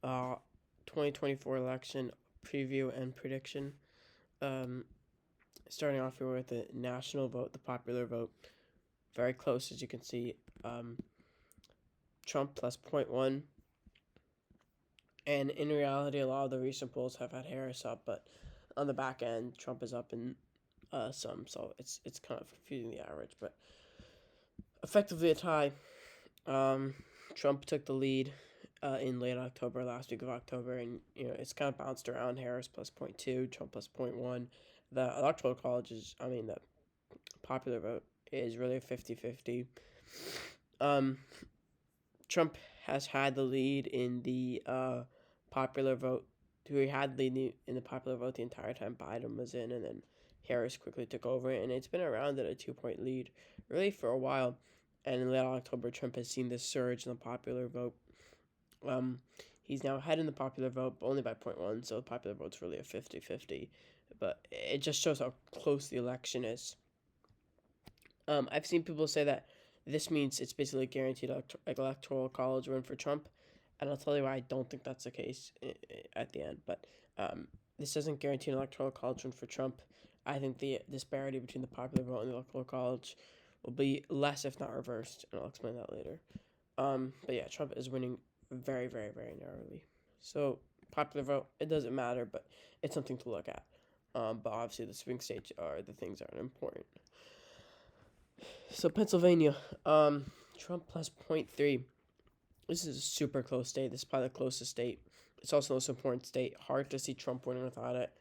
uh, 2024 election preview and prediction. Um, Starting off here with the national vote, the popular vote. Very close, as you can see. Trump plus zero point 0.1. And in reality, a lot of the recent polls have had Harris up, but on the back end, Trump is up in some. So it's kind of confusing the average, but effectively a tie. Um, Trump took the lead in late October, last week of October, and it's kind of bounced around. Harris plus zero point 0.2, Trump plus 0.1. The electoral college the popular vote is really a 50-50. Um, Trump has had the lead in the popular vote. He had the lead in the popular vote the entire time Biden was in, and then Harris quickly took over, and it's been around at a 2-point lead really for a while. And in late October, Trump has seen this surge in the popular vote. He's now ahead in the popular vote, but only by 0.1, so the popular vote's really a 50-50. But it just shows how close the election is. I've seen people say that this means it's basically a guaranteed electoral college win for Trump, and I'll tell you why I don't think that's the case at the end. But this doesn't guarantee an electoral college win for Trump. I think the disparity between the popular vote and the electoral college will be less, if not reversed, and I'll explain that later. But yeah, Trump is winning very, very, very narrowly. So popular vote, it doesn't matter, but it's something to look at. But obviously the swing states are the things that are important. So Pennsylvania, Trump plus zero point 0.3. This is a super close state. This is probably the closest state. It's also the most important state. Hard to see Trump winning without it.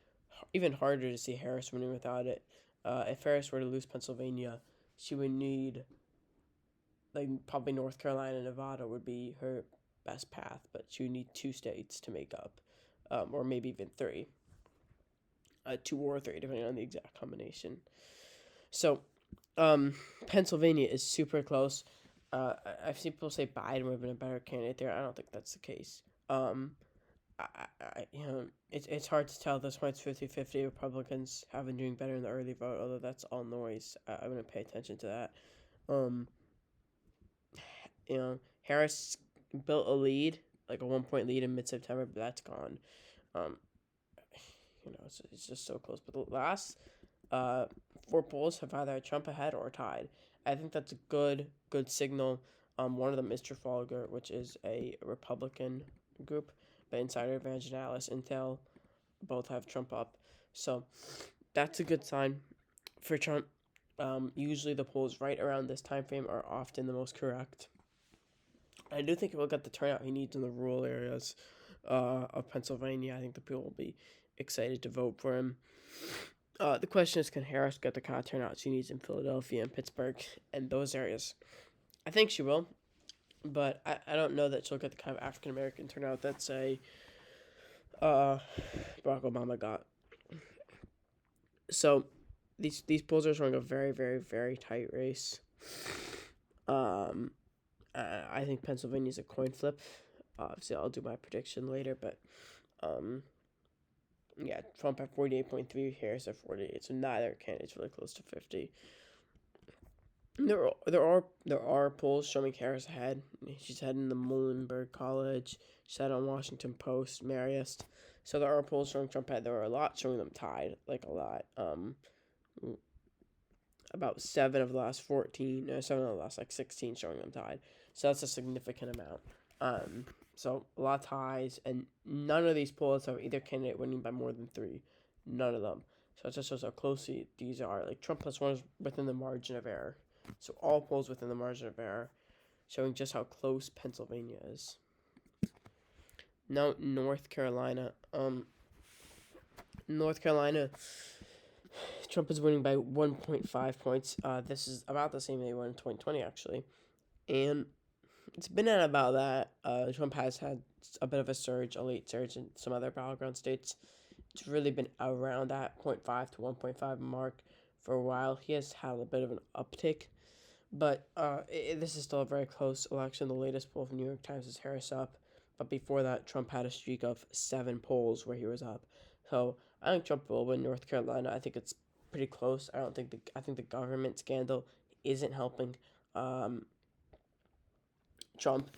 Even harder to see Harris winning without it. If Harris were to lose Pennsylvania, she would need, like, probably North Carolina and Nevada would be her best path, but she would need 2 states to make up, or maybe even 3. 2 or 3, depending on the exact combination. So, Pennsylvania is super close. I've seen people say Biden would have been a better candidate there. I don't think that's the case. It's hard to tell at this point. It's 50-50. Republicans have been doing better in the early vote, although that's all noise. I wouldn't pay attention to that. Harris built a lead, like a 1-point lead in mid-September, but that's gone. It's just so close. But the last 4 polls have either Trump ahead or tied. I think that's a good signal. One of them is Trafalgar, which is a Republican group, but Insider, Evangelists, Intel both have Trump up. So that's a good sign for Trump. Usually the polls right around this time frame are often the most correct. I do think he'll get the turnout he needs in the rural areas of Pennsylvania. I think the people will be excited to vote for him. The question is, can Harris get the kind of turnout she needs in Philadelphia and Pittsburgh and those areas? I think she will, but I don't know that she'll get the kind of African American turnout that, say, Barack Obama got. So these polls are showing a very, very, very tight race. I think Pennsylvania's a coin flip. Obviously, I'll do my prediction later, but yeah, Trump at 48.3, Harris at 48, so neither candidate's really close to 50. There are polls showing Harris ahead. She's ahead in the Muhlenberg College. She's ahead on Washington Post, Marist. So there are polls showing Trump ahead. There are a lot showing them tied, like a lot. About 7 of the last 14, 7 of the last 16 showing them tied. So that's a significant amount. So a lot of ties, and none of these polls have either candidate winning by more than 3. None of them. So it just shows how close these are. Like Trump plus 1 is within the margin of error. So all polls within the margin of error, showing just how close Pennsylvania is. Now North Carolina. North Carolina, Trump is winning by 1.5 points. This is about the same they won in 2020, actually. And it's been at about that. Trump has had a bit of a late surge in some other battleground states. It's really been around that 0.5 to 1.5 mark for a while. He has had a bit of an uptick, but this is still a very close election. The latest poll from New York Times is Harris up, but before that, Trump had a streak of 7 polls where he was up. So I think Trump will win North Carolina. I think it's pretty close. I think the government scandal isn't helping Trump.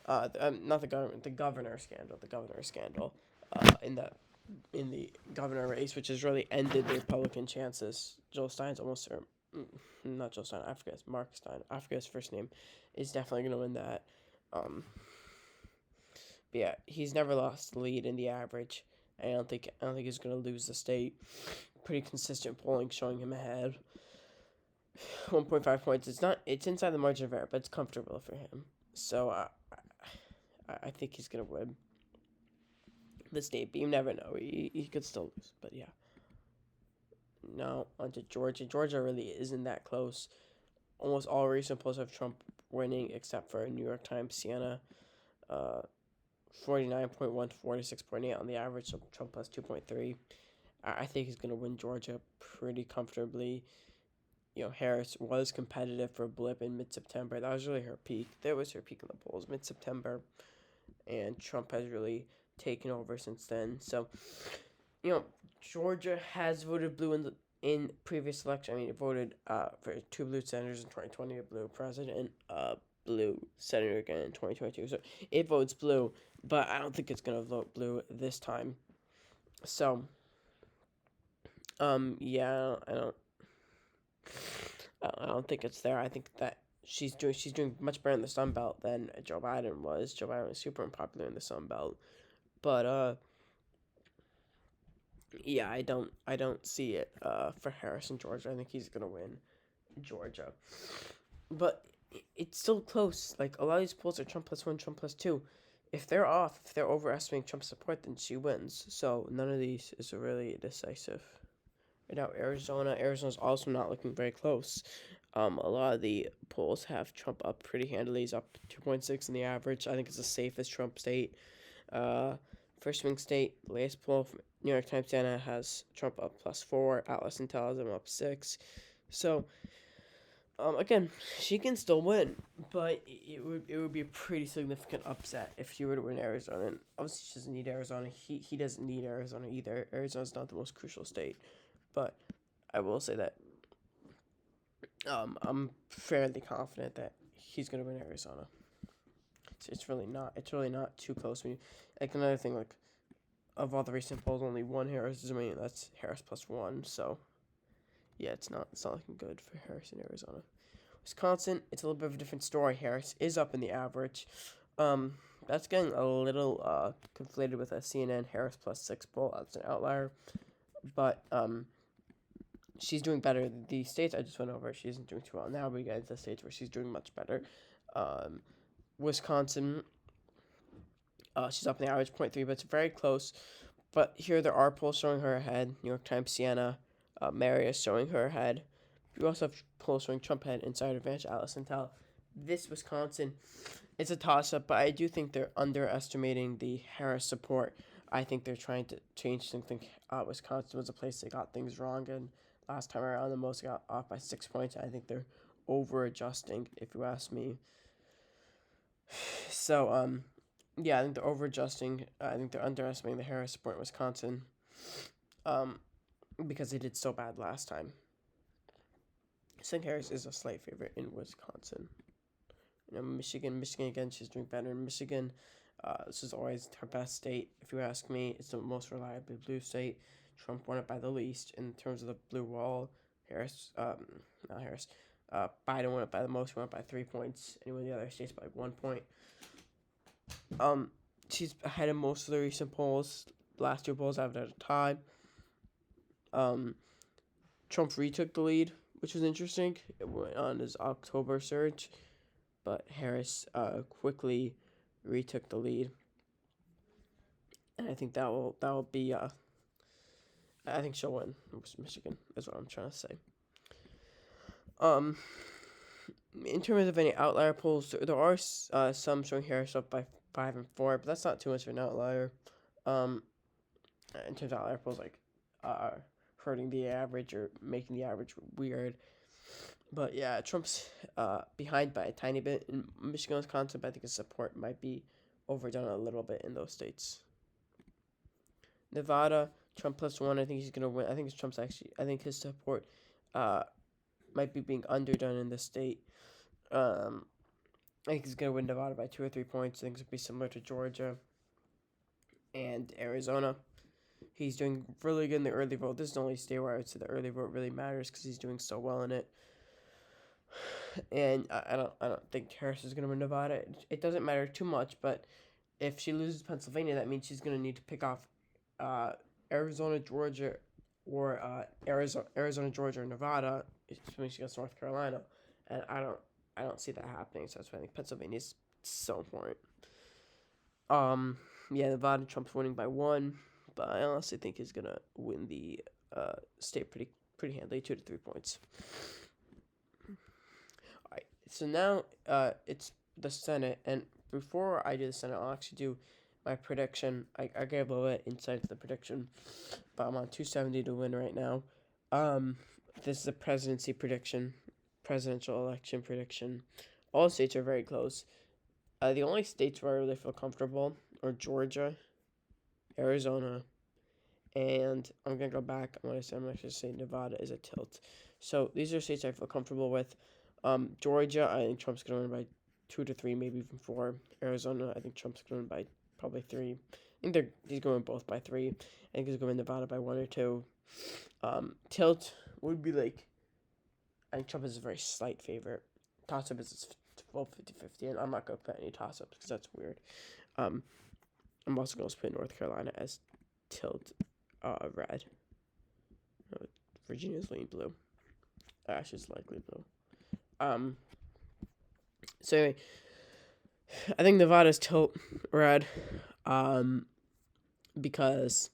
not the government, the governor scandal, in the governor race, which has really ended the Republican chances. Joel Stein's almost, or not Joel Stein, I forget, it's Mark Stein, I forget his first name, is definitely going to win that. But yeah, he's never lost the lead in the average. I don't think he's going to lose the state. Pretty consistent polling showing him ahead. 1.5 points. It's inside the margin of error, but it's comfortable for him. So I think he's going to win the state, but you never know. He could still lose, but yeah. Now, on to Georgia. Georgia really isn't that close. Almost all recent polls have Trump winning, except for New York Times Siena. 49.1 to 46.8 on the average, so Trump plus 2.3. I think he's going to win Georgia pretty comfortably. Harris was competitive for a blip in mid-September. That was really her peak. That was her peak in the polls, mid-September. And Trump has really taken over since then. So, Georgia has voted blue in previous election. I mean, it voted for 2 blue senators in 2020, a blue president, blue senator again in 2022. So it votes blue, but I don't think it's going to vote blue this time. So, yeah, I don't think it's there. I think that she's doing much better in the Sun Belt than Joe Biden was. Joe Biden was super unpopular in the Sun Belt, but yeah, I don't see it for Harris in Georgia. I think he's gonna win Georgia, but it's still close. Like, a lot of these polls are Trump plus 1, Trump plus 2. If they're off, if they're overestimating Trump's support, then she wins. So none of these is really decisive. Right now, Arizona's also not looking very close. A lot of the polls have Trump up pretty handily. He's up 2.6 in the average. I think it's the safest Trump state. First swing state, latest poll from New York Times Siena has Trump up plus 4. Atlas Intel has him up 6. So, again, she can still win, but it would be a pretty significant upset if she were to win Arizona. And obviously, she doesn't need Arizona. He doesn't need Arizona either. Arizona's not the most crucial state. But I will say that I'm fairly confident that he's gonna win Arizona. It's really not too close. Like, another thing, like, of all the recent polls, only one Harris is winning. That's Harris plus 1. So yeah, it's not looking good for Harris in Arizona. Wisconsin, it's a little bit of a different story. Harris is up in the average. That's getting a little conflated with a CNN Harris plus 6 poll. That's an outlier, but she's doing better. The states I just went over, she isn't doing too well. Now we get the states where she's doing much better. Wisconsin, she's up in the average 0.3, but it's very close. But here there are polls showing her ahead. New York Times Siena, Marius showing her ahead. We also have polls showing Trump ahead, Insider Advantage, Atlas Intel. This Wisconsin, it's a toss-up, but I do think they're underestimating the Harris support. I think they're trying to change things. I think Wisconsin was a place they got things wrong in. Last time around, the most got off by 6 points. I think they're over-adjusting, if you ask me. So, yeah, I think they're over-adjusting. I think they're underestimating the Harris support in Wisconsin, because they did so bad last time. I think Harris is a slight favorite in Wisconsin. Michigan again, she's doing better in Michigan. This is always her best state, if you ask me. It's the most reliably blue state. Trump won it by the least in terms of the blue wall. Biden won it by the most. Won it by 3 points. Anyone in the other states by 1 point. She's ahead of most of the recent polls. The last 2 polls have it at a tie. Trump retook the lead, which was interesting. It went on his October surge, but Harris quickly retook the lead, and I think that will be. I think she'll win Michigan. Is what I'm trying to say. In terms of any outlier polls, there are some showing Harris up by 5 and 4, but that's not too much of an outlier. In terms of outlier polls, like hurting the average or making the average weird. But yeah, Trump's behind by a tiny bit in Michigan, Wisconsin, but I think his support might be overdone a little bit in those states. Nevada, Trump plus 1. I think he's gonna win. I think his support might be being underdone in this state. I think he's going to win Nevada by 2 or 3 points. I think it's going to be similar to Georgia and Arizona. He's doing really good in the early vote. This is the only state where I would say the early vote really matters because he's doing so well in it. And I don't think Harris is going to win Nevada. It doesn't matter too much, but if she loses Pennsylvania, that means she's going to need to pick off Arizona, Georgia, or Arizona, Georgia, or Nevada. When she goes to North Carolina, and I don't see that happening. So that's why I think Pennsylvania is so important. Yeah, Nevada, Trump's winning by 1, but I honestly think he's gonna win the state pretty handily, 2 to 3 points. All right, so now it's the Senate, and before I do the Senate, I'll actually do my prediction. I gave a little bit insight into the prediction, but I'm on 270 to win right now. This is a presidency prediction, presidential election prediction. All states are very close. The only states where I really feel comfortable are Georgia, Arizona, and I'm going to go back. I'm going to say Nevada is a tilt. So these are states I feel comfortable with. Georgia, I think Trump's going to win by 2 to 3, maybe even 4. Arizona, I think Trump's going to win by probably 3. I think he's going both by 3. I think he's going to Nevada by 1 or 2. Tilt would be like, I think Trump is a very slight favorite. Toss-up is 50-50, and I'm not going to put any toss-ups because that's weird. I'm also going to put North Carolina as tilt red. No, Virginia's leaning blue. She's likely blue. So anyway, I think Nevada's tilt red because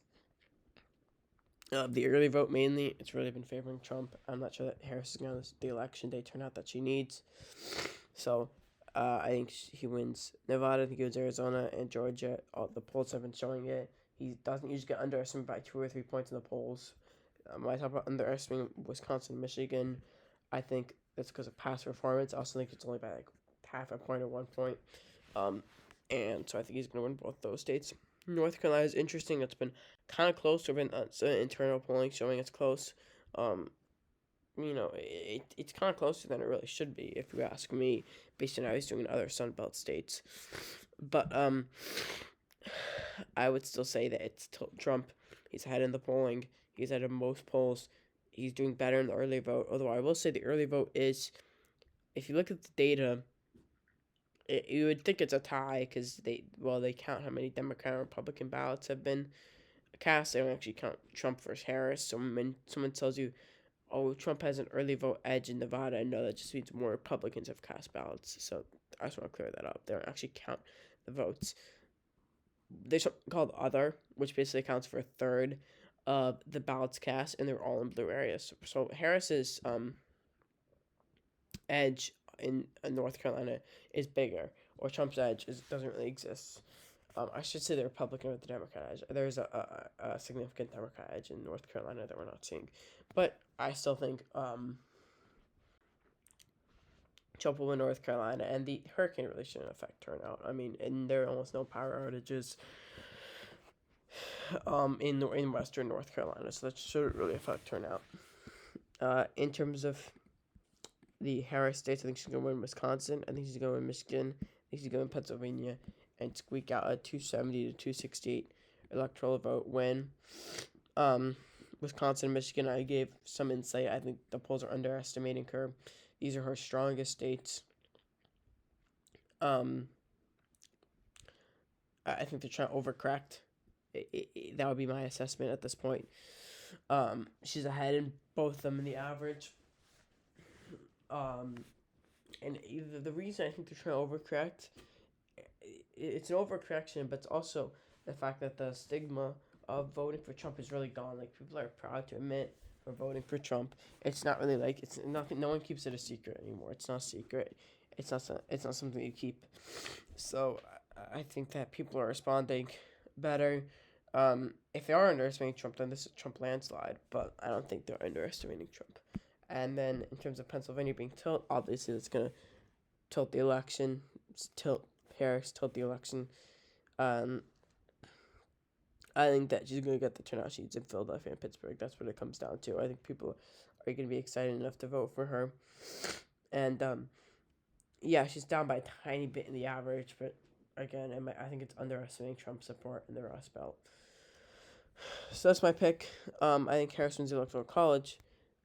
the early vote mainly, it's really been favoring Trump. I'm not sure that Harris is going to the election day turnout that she needs. So I think he wins Nevada, I think he wins Arizona and Georgia. All the polls have been showing it. He doesn't usually get underestimated by 2 or 3 points in the polls. When I talk about underestimating Wisconsin and Michigan, I think that's because of past performance. I also think it's only by like half a point or 1 point. And so I think he's going to win both those states. North Carolina is interesting. It's been kind of close. There have been some internal polling showing it's close. It's kind of closer than it really should be, if you ask me, based on how he's doing in other Sunbelt states. But I would still say that it's Trump. He's ahead in the polling. He's ahead of most polls. He's doing better in the early vote. Although I will say the early vote is, if you look at the data, you would think it's a tie because they count how many Democrat and Republican ballots have been cast. They don't actually count Trump versus Harris. So when someone tells you, oh, Trump has an early vote edge in Nevada, I know that just means more Republicans have cast ballots. So I just want to clear that up. They don't actually count the votes. There's something called Other, which basically accounts for a third of the ballots cast, and they're all in blue areas. So Harris's edge in North Carolina is bigger, or Trump's edge doesn't really exist. I should say the Republican or the Democrat edge. There's a significant Democrat edge in North Carolina that we're not seeing. But I still think Trump will win North Carolina, and the hurricane really shouldn't affect turnout. I mean, and there are almost no power outages in western North Carolina, so that shouldn't really affect turnout. In terms of the Harris states, I think she's going to win Wisconsin. I think she's going to win Michigan. I think she's going to win Pennsylvania and squeak out a 270 to 268 electoral vote win. Wisconsin, Michigan, I gave some insight. I think the polls are underestimating her. These are her strongest states. I think they're trying to overcorrect. That would be my assessment at this point. She's ahead in both of them in the average. And the reason I think they're trying to overcorrect, it's an overcorrection, but it's also the fact that the stigma of voting for Trump is really gone. Like, people are proud to admit we're voting for Trump. It's not really like, it's nothing. No one keeps it a secret anymore. It's not a secret. It's not something you keep. So I think that people are responding better. If they are underestimating Trump, then this is a Trump landslide. But I don't think they're underestimating Trump. And then in terms of Pennsylvania being tilt, obviously that's gonna tilt the election. Tilt Harris, tilt the election. I think that she's going to get the turnout she needs in Philadelphia and Pittsburgh. That's what it comes down to. I think people are going to be excited enough to vote for her. And Yeah, she's down by a tiny bit in the average, but again, I think it's underestimating Trump's support in the Rust Belt. So that's my pick. I think Harris wins the Electoral College,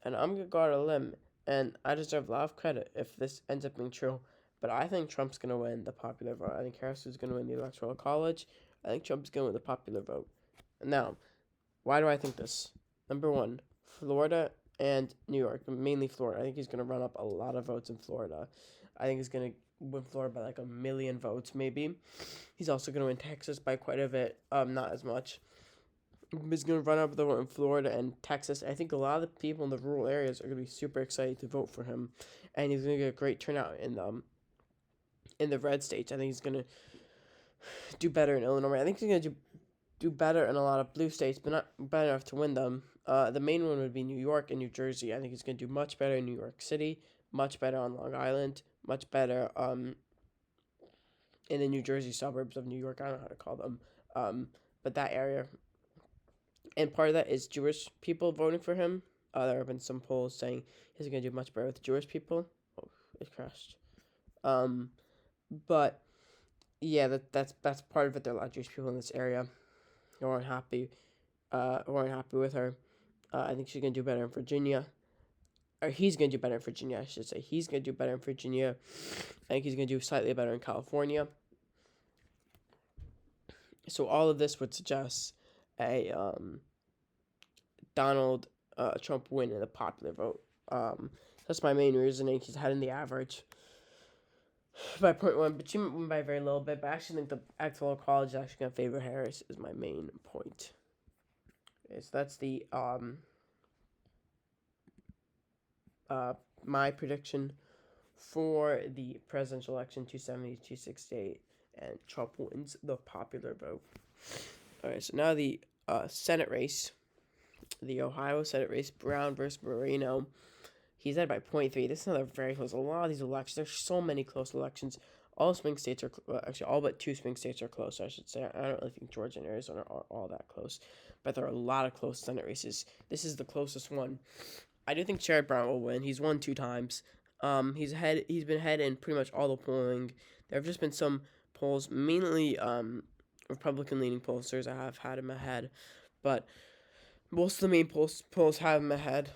and I'm gonna go out on a limb, and I deserve a lot of credit if this ends up being true. But I think Trump's gonna win the popular vote. I think Harris is gonna win the Electoral College. I think Trump's gonna win the popular vote. Now, why do I think this? Number one, Florida and New York, mainly Florida. I think he's gonna run up a lot of votes in Florida. I think he's gonna win Florida by like 1 million votes, maybe. He's also gonna win Texas by quite a bit. Not as much. He's going to run up the vote in Florida and Texas. I think a lot of the people in the rural areas are going to be super excited to vote for him, and he's going to get a great turnout in the red states. I think he's going to do better in Illinois. I think he's going to do better in a lot of blue states, but not better enough to win them. The main one would be New York and New Jersey. I think he's going to do much better in New York City, much better on Long Island, much better in the New Jersey suburbs of New York. I don't know how to call them, but that area. And part of that is Jewish people voting for him. There have been some polls saying he's going to do much better with Jewish people. Oh, it crashed. But yeah, that's part of it. There are a lot of Jewish people in this area who aren't happy. Who aren't happy with her. I think she's going to do better in Virginia. Or he's going to do better in Virginia, I should say. He's going to do better in Virginia. I think he's going to do slightly better in California. So all of this would suggest a Donald Trump win in the popular vote. That's my main reasoning. He's ahead in the average by 0.1, but she might win by a very little bit. But I actually think the Electoral College is actually going to favor Harris. Is my main point. Okay, so that's the my prediction for the presidential election 270 268, and Trump wins the popular vote. All right, so now the Senate race, the Ohio Senate race, Brown versus Moreno. He's ahead by 0.3. This is another very close. A lot of these elections, there's so many close elections. All swing states are actually all but 2 swing states are close. I should say. I don't really think Georgia and Arizona are all that close, but there are a lot of close Senate races. This is the closest one. I do think Sherrod Brown will win. He's won 2 times. He's been ahead in pretty much all the polling. There have just been some polls, mainly Republican-leaning pollsters that have had him ahead, but most of the main polls have him ahead.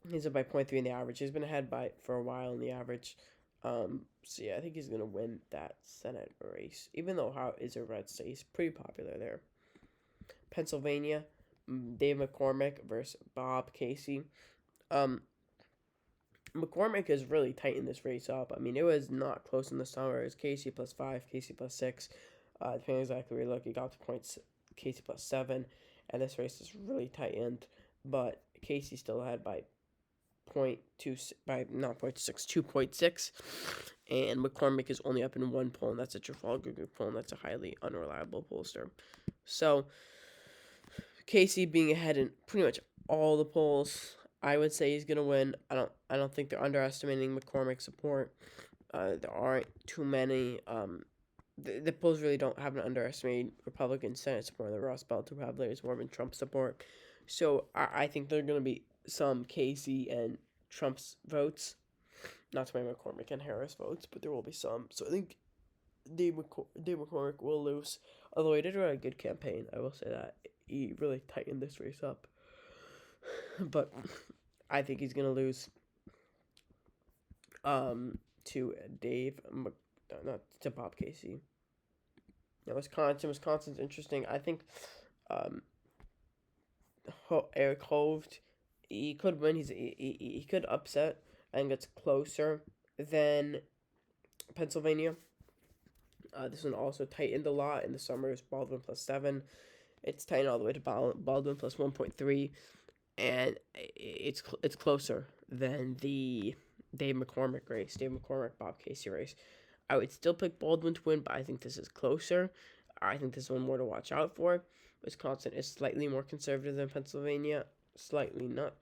He's up by 0.3 in the average. He's been ahead for a while in the average. So yeah, I think he's gonna win that Senate race, even though Ohio is a red state. He's pretty popular there. Pennsylvania, Dave McCormick versus Bob Casey. McCormick is really tightened this race up. I mean, it was not close in the summer. It was Casey plus 5, Casey plus 6. Depending exactly where you look, he got to points Casey plus 7, and this race is really tightened. But Casey still ahead by 0.2, by not 0.6, 2.6, and McCormick is only up in 1 poll, and that's a Trafalgar Group poll, and that's a highly unreliable pollster. So Casey being ahead in pretty much all the polls, I would say he's gonna win. I don't think they're underestimating McCormick's support. There aren't too many. The polls really don't have an underestimated Republican Senate support. The Rust Belt probably is more than Trump support. So I think there are gonna be some Casey and Trump's votes, not to my McCormick and Harris votes, but there will be some. So I think Dave McCormick will lose. Although he did run a good campaign, I will say that he really tightened this race up. But I think he's gonna lose to not to Bob Casey. Now Wisconsin's interesting. I think Eric Hovde, he could win. He could upset. I think it's closer than Pennsylvania. This one also tightened a lot in the summer. It's Baldwin plus 7. It's tightened all the way to Baldwin plus 1.3. And it's closer than the Dave McCormick race, Bob Casey race. I would still pick Baldwin to win, but I think this is closer. I think this is one more to watch out for. Wisconsin is slightly more conservative than Pennsylvania. Slightly, not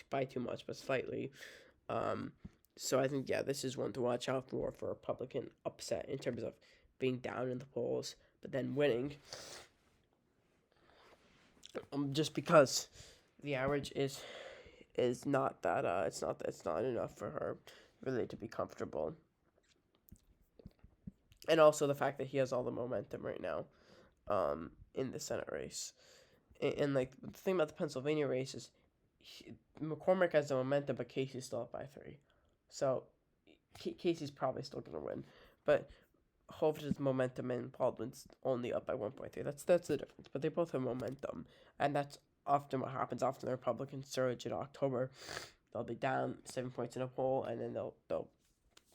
by too much, but slightly. So I think, yeah, this is one to watch out for Republican upset in terms of being down in the polls, but then winning. Just because the average is not that it's not enough for her. really to be comfortable. And also the fact that he has all the momentum right now in the Senate race. And like the thing about the Pennsylvania race is McCormick has the momentum, but Casey's still up by 3. So Casey's probably still going to win. But Holt has momentum and Baldwin's only up by 1.3. That's the difference. But they both have momentum. And that's often what happens. Often the Republicans surge in October. They'll be down 7 points in a poll, and then they'll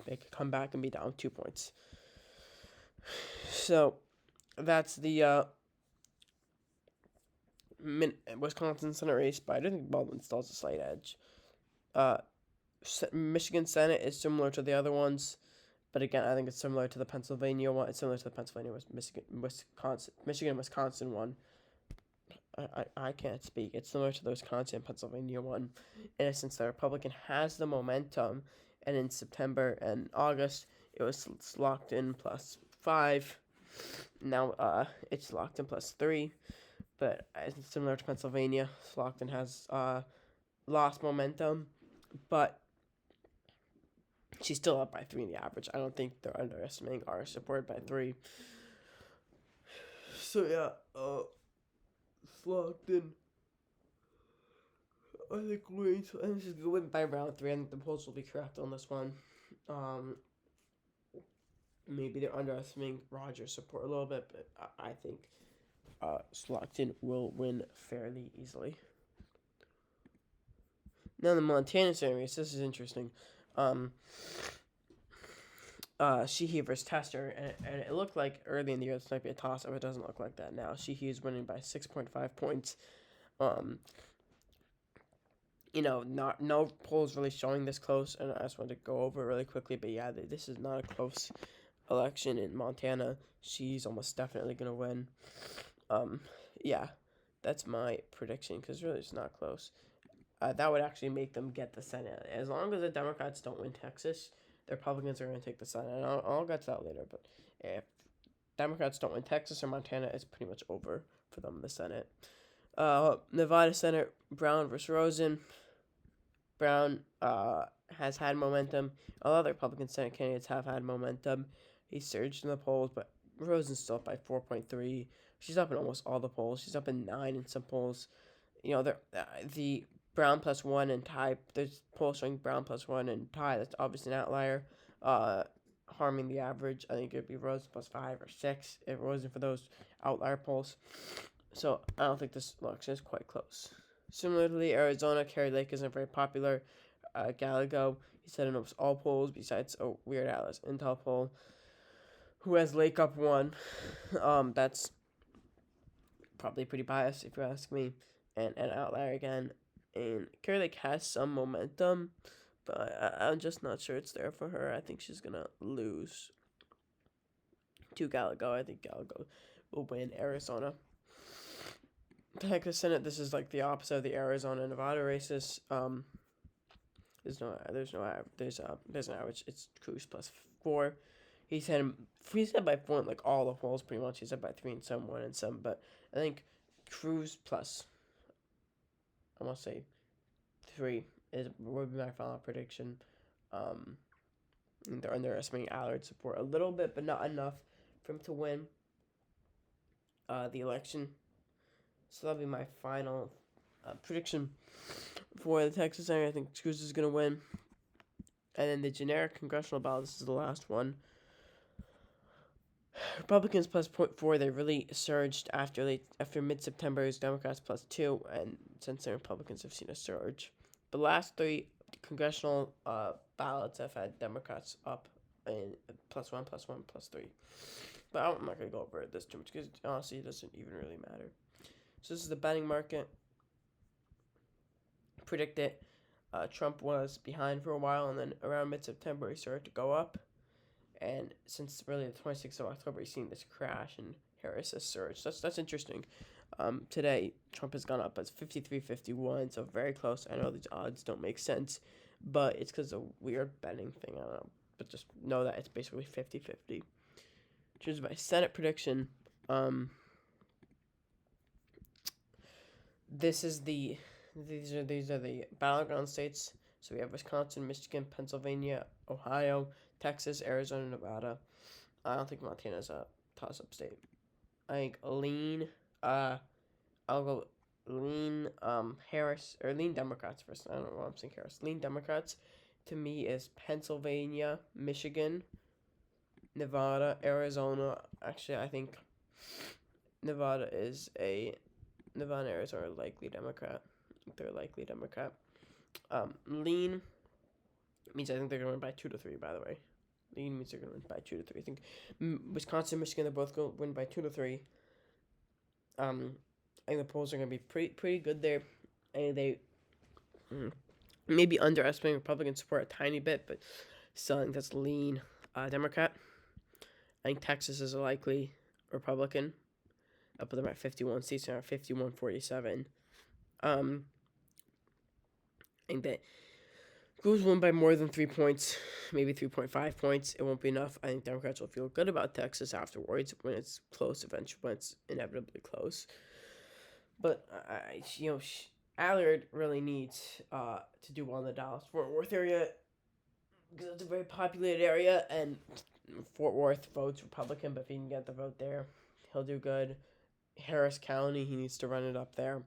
make a comeback and be down 2 points. So that's the Wisconsin Senate race, but I don't think Baldwin still has a slight edge. Michigan Senate is similar to the other ones, but again, I think it's similar to the Pennsylvania one. It's similar to the Pennsylvania, Michigan, Wisconsin one. I can't speak. It's similar to the Wisconsin, Pennsylvania one, in a sense the Republican has the momentum, and in September and August, it was locked in +5. Now it's locked in +3. But it's similar to Pennsylvania. Slockton has lost momentum, but she's still up by 3 in the average. I don't think they're underestimating our support by 3. So yeah, Slockton, I think wins. I think she's gonna win by round 3. I think the polls will be correct on this one. Maybe they're underestimating Rogers' support a little bit, but I think Slockton will win fairly easily. Now the Montana series, this is interesting. Sheehy versus Tester, and it looked like early in the year this might be a toss-up. It doesn't look like that now. Sheehy is winning by 6.5 points. No polls really showing this close, and I just wanted to go over it really quickly. But yeah, this is not a close election in Montana. She's almost definitely gonna win. Yeah, that's my prediction, because really it's not close. That would actually make them get the Senate. As long as the Democrats don't win Texas, the Republicans are going to take the Senate. And I'll get to that later, but if Democrats don't win Texas or Montana, it's pretty much over for them in the Senate. Nevada Senate, Brown versus Rosen. Brown has had momentum. A lot of the Republican Senate candidates have had momentum. He surged in the polls, but Rosen's still up by 4.3. She's up in almost all the polls. She's up in 9 in some polls. The Brown +1 and tie. There's polls showing Brown +1 and tie. That's obviously an outlier, harming the average. I think it'd be Rosen +5 or 6 if it wasn't for those outlier polls. So I don't think this election is quite close. Similarly, Arizona, Kari Lake isn't very popular. Gallego, he said in almost all polls besides a Weird Alice Intel poll, who has Lake up 1. That's probably pretty biased if you ask me, and an outlier again. And Kari Lake has some momentum, but I'm just not sure it's there for her. I think she's gonna lose to Gallego. I think Gallego will win Arizona. Texas Senate, this is like the opposite of the Arizona Nevada races. There's an average. It's Cruz +4. He's had by 4 in like all the polls pretty much. He's up by 3 in some, 1 in some, but I think Cruz plus, I want to say 3 would be my final prediction. They're underestimating Allard's support a little bit, but not enough for him to win the election. So that'll be my final prediction for the Texas area. I think Cruz is going to win. And then the generic congressional ballot, this is the last one. Republicans +0.4. They really surged after mid-September's Democrats +2, and since then Republicans have seen a surge. The last 3 congressional ballots have had Democrats up in +1, +1, +3. But I'm not going to go over this too much because honestly it doesn't even really matter. So this is the betting market. Predict it. Trump was behind for a while, and then around mid-September he started to go up. And since really the 26th of October, he's seen this crash, and Harris has surged. That's interesting. Today, Trump has gone up as 53-51, so very close. I know these odds don't make sense, but it's because of a weird betting thing. I don't know. But just know that it's basically 50-50. In terms of my Senate prediction, these are the battleground states. So we have Wisconsin, Michigan, Pennsylvania, Ohio, Texas, Arizona, Nevada. I don't think Montana's a toss-up state. I think I'll go lean Harris, or lean Democrats first. I don't know why I'm saying Harris. Lean Democrats to me is Pennsylvania, Michigan, Nevada, Arizona. Actually, I think Nevada and Arizona are likely Democrat. They're likely Democrat. Lean means I think they're going to win by 2-3, by the way. Lean means they're going to win by 2-3. I think Wisconsin, Michigan, they're both going to win by 2-3. I think the polls are going to be pretty good there. And they maybe underestimating Republican support a tiny bit, but still I think that's lean Democrat. I think Texas is a likely Republican. I'll put them at 51 seats and 51-47. I think that Goes win by more than 3 points, maybe 3.5 points. It won't be enough. I think Democrats will feel good about Texas afterwards when it's close, eventually, when it's inevitably close. But, Allard really needs to do well in the Dallas-Fort Worth area because it's a very populated area, and Fort Worth votes Republican, but if he can get the vote there, he'll do good. Harris County, he needs to run it up there.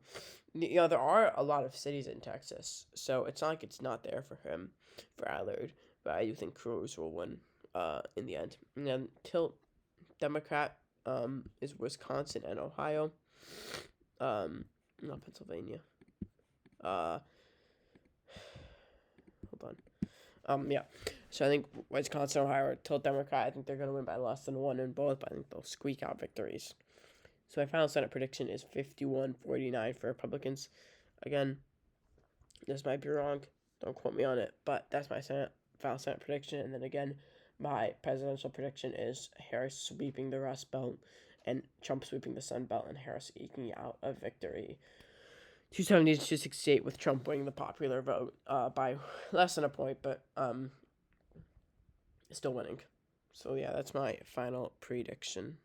There are a lot of cities in Texas, so it's not like it's not there for him, for Allard. But I do think Cruz will win in the end. And then tilt Democrat is Wisconsin and Ohio. Not Pennsylvania. Hold on. Yeah. So I think Wisconsin, Ohio are tilt Democrat. I think they're going to win by less than 1 in both, but I think they'll squeak out victories. So my final Senate prediction is 51-49 for Republicans. Again, this might be wrong. Don't quote me on it. But that's my final Senate prediction. And then again, my presidential prediction is Harris sweeping the Rust Belt and Trump sweeping the Sun Belt and Harris eking out a victory. 270-68 with Trump winning the popular vote by less than a point, but still winning. So yeah, that's my final prediction.